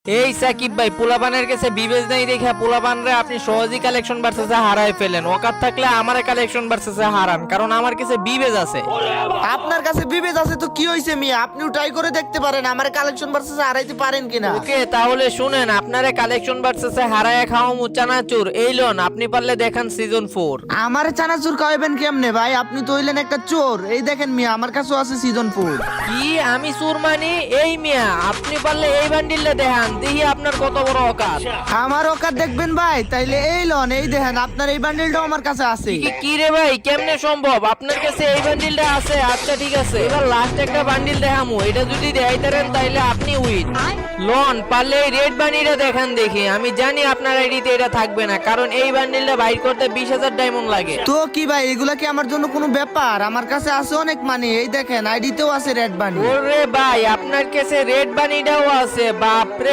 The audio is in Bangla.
এই সাকিব ভাই, পোলাপানের কাছে বিবেচ নাই দেখে পোলাপানরে আপনি সহজেই কালেকশন ভার্সেসে হারায় ফেলেন। ওকাত থাকলে আমার কালেকশন ভার্সেসে হারান, কারণ আমার কাছে বিবেচ আছে। আপনার কাছে বিবেচ আছে তো কি হইছে মিয়া, আপনিও ট্রাই করে দেখতে পারেন আমার কালেকশন ভার্সেস হারাইতে পারেন কিনা। ওকে, তাহলে শুনেন, আপনারে কালেকশন ভার্সেসে হারায় খাওয়ামু চানাচুর। এই লোন, আপনি পারলে দেখান সিজন 4। আমার চানাচুর খাওয়াবেন কেমনে ভাই, আপনি তো হইলেন একটা চোর। এই দেখেন মিয়া, আমার কাছেও আছে সিজন 4। কি আমি সুর মানি? এই মিয়া, আপনি পারলে এই বান্ডিলটা দেখান, দেখি আপনার কত বড় অকাত। আমার ওকার দেখবেন ভাই, তাইলে এই লন, এই দেখেন আপনার এই বান্ডিলটাও আমার কাছে আছে। কি রে ভাই, কেমনে সম্ভব? আপনার কাছে এই বান্ডিলটা আছে? আচ্ছা ঠিক আছে, এবার লাস্ট একটা বান্ডিল দেখামু, এটা যদি দেখাইতারেন তাইলে আপনি উইন। লন, পারলে এই রেড বান্ডিলটা দেখান দেখি। আমি জানি আপনার আইডিতে এটা থাকবে না, কারণ এই বান্ডিলটা বাইর করতে 20,000 ডায়মন্ড লাগে। তো কি ভাই, এগুলা কি আমার জন্য কোনো ব্যাপার? আমার কাছে আছে অনেক মানি, এই দেখেন আইডিতেও আছে রেড বান্ডিল। ওরে ভাই, আপনার কাছে রেড বানিটাও আছে? বাপরে।